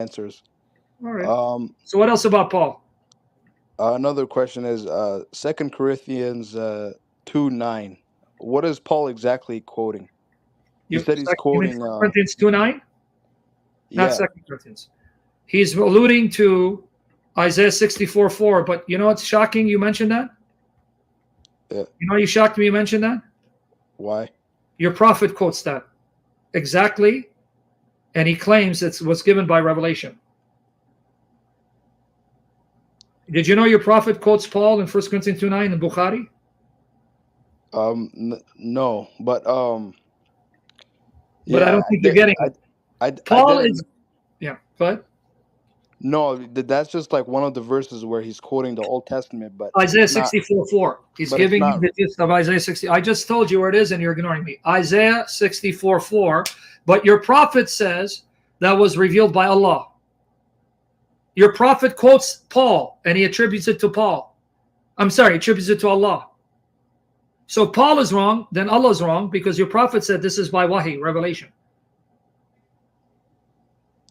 answers. All right. So what else about Paul? Another question is 2 Corinthians 2:9. What is Paul exactly quoting? He said he's quoting Corinthians 2:9? Not yeah. 2 Corinthians. He's alluding to Isaiah 64:4. But you know what's shocking? You mentioned that? Yeah. You know you shocked me you mentioned that? Why? Your prophet quotes that exactly, and he claims it was given by revelation. Did you know your prophet quotes Paul in 1 Corinthians 2:9 in Bukhari? No, but But I don't think you're getting it. Paul is, yeah, go ahead. No, that's just like one of the verses where he's quoting the Old Testament, but Isaiah 64:4. He's giving you the gist of Isaiah 60. I just told you where it is, and you're ignoring me. Isaiah 64:4. But your prophet says that was revealed by Allah. Your prophet quotes Paul, and he attributes it to Paul. I'm sorry, attributes it to Allah. So Paul is wrong, then Allah is wrong, because your prophet said this is by wahi, revelation.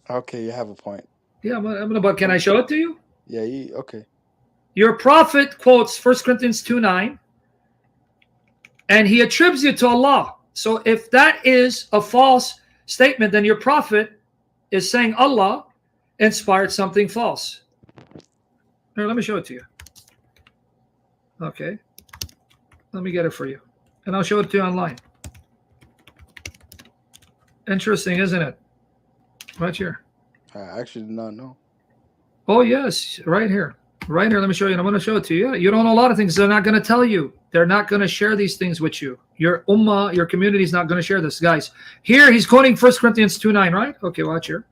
Okay, you have a point. Yeah, but can I show it to you? Yeah, okay. Your prophet quotes 1 Corinthians 2:9, and he attributes it to Allah. So if that is a false statement, then your prophet is saying Allah inspired something false. Here, let me show it to you. Okay. Let me get it for you. And I'll show it to you online. Interesting, isn't it? Right here. I actually did not know. Oh, yes. Right here. Right here. Let me show you. And I'm going to show it to you. Yeah, you don't know a lot of things. They're not going to tell you. They're not going to share these things with you. Your ummah, your community is not going to share this. Guys, here he's quoting 1 Corinthians 2:9, right? Okay, watch here.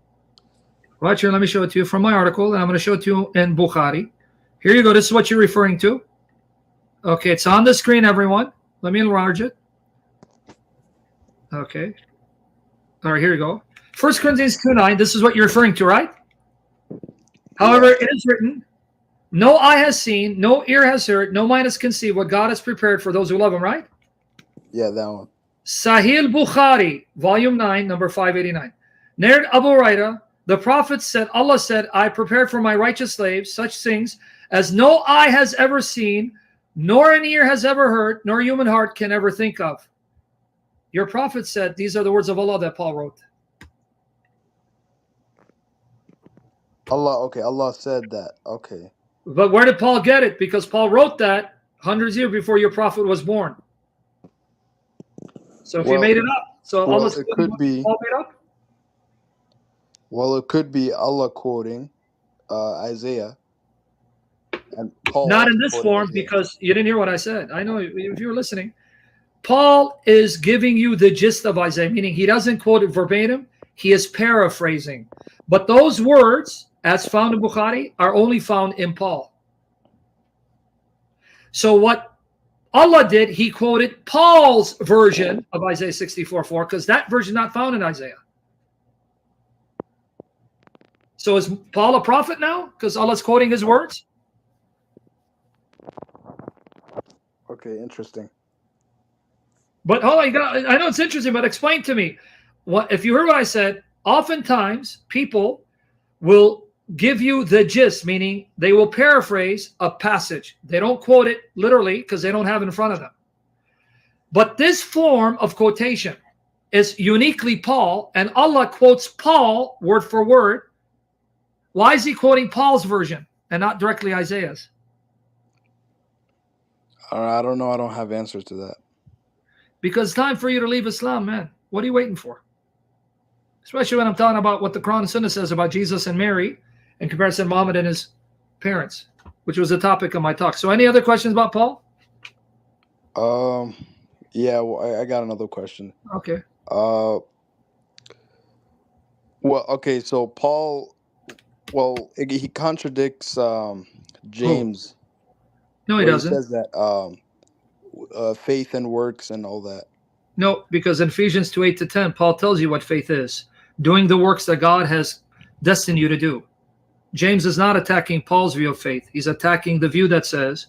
Watch here. Let me show it to you from my article. And I'm going to show it to you in Bukhari. Here you go. This is what you're referring to. Okay, it's on the screen, everyone. Let me enlarge it. Okay. All right, here you go. 1 Corinthians 2:9, this is what you're referring to, right? However, it is written, no eye has seen, no ear has heard, no mind has conceived what God has prepared for those who love him, right? Yeah, that one. Sahih Bukhari, volume 9, number 589. Narrated Abu Hurairah, the Prophet said, Allah said, I prepared for my righteous slaves such things as no eye has ever seen, nor an ear has ever heard, nor human heart can ever think of. Your prophet said, these are the words of Allah that Paul wrote. Allah said that. Okay. But where did Paul get it? Because Paul wrote that hundreds of years before your prophet was born. So if he made it up, so Allah it could be Paul made up? Well, it could be Allah quoting Isaiah. And Paul not in this form, because you didn't hear what I said. I know if you were listening. Paul is giving you the gist of Isaiah, meaning he doesn't quote it verbatim. He is paraphrasing. But those words, as found in Bukhari, are only found in Paul. So what Allah did, he quoted Paul's version of Isaiah 64:4, because that version is not found in Isaiah. So is Paul a prophet now? Because Allah's quoting his words? Okay, interesting. But hold on, I know it's interesting, but explain to me. What if you heard what I said? Oftentimes, people will give you the gist, meaning they will paraphrase a passage. They don't quote it literally because they don't have it in front of them. But this form of quotation is uniquely Paul, and Allah quotes Paul word for word. Why is he quoting Paul's version and not directly Isaiah's? I don't know. I don't have answers to that. Because it's time for you to leave Islam, man. What are you waiting for? Especially when I'm talking about what the Quran and Sunnah says about Jesus and Mary in comparison to Muhammad and his parents, which was the topic of my talk. So any other questions about Paul? Yeah, well, I got another question. Okay. Well, okay, so Paul, he contradicts James. No, he doesn't. He says that faith and works and all that. No, because in Ephesians 2:8-10, Paul tells you what faith is. Doing the works that God has destined you to do. James is not attacking Paul's view of faith. He's attacking the view that says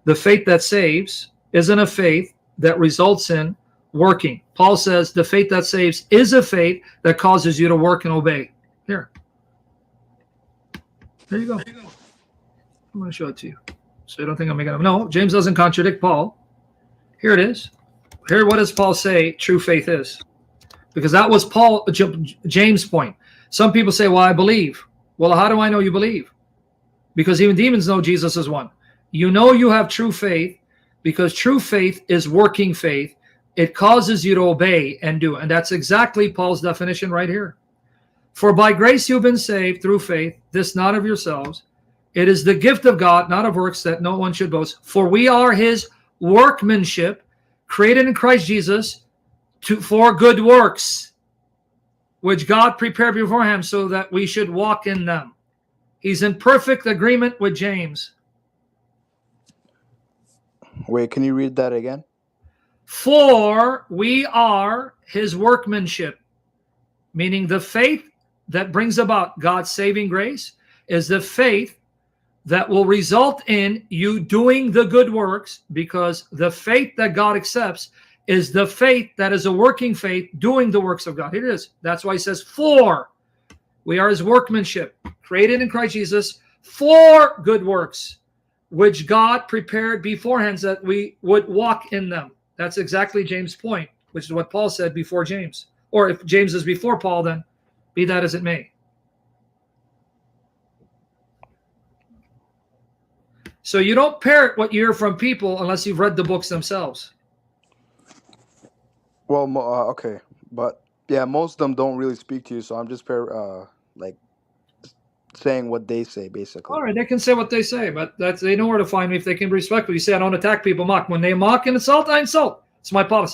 the faith that saves isn't a faith that results in working. Paul says the faith that saves is a faith that causes you to work and obey. Here. There you go. I'm going to show it to you. So you don't think I'm making it up. No, James doesn't contradict Paul. Here it is. Here, what does Paul say true faith is? Because that was James' point. Some people say, well, I believe. Well, how do I know you believe? Because even demons know Jesus is one. You know you have true faith because true faith is working faith. It causes you to obey and do. And that's exactly Paul's definition right here. For by grace you've been saved through faith, this not of yourselves. It is the gift of God, not of works, that no one should boast. For we are his workmanship, created in Christ Jesus for good works, which God prepared beforehand so that we should walk in them. He's in perfect agreement with James. Wait, can you read that again? For we are his workmanship, meaning the faith that brings about God's saving grace is the faith that will result in you doing the good works, because the faith that God accepts is the faith that is a working faith doing the works of God. Here it is. That's why he says, for we are his workmanship, created in Christ Jesus for good works, which God prepared beforehand so that we would walk in them. That's exactly James' point, which is what Paul said before James. Or if James is before Paul, then be that as it may. So you don't parrot what you hear from people unless you've read the books themselves. Well, okay, but yeah, most of them don't really speak to you, so I'm just like saying what they say, basically. All right, they can say what they say, but they know where to find me if they can be respectful. You say I don't attack people, mock. When they mock and insult, I insult. It's my policy.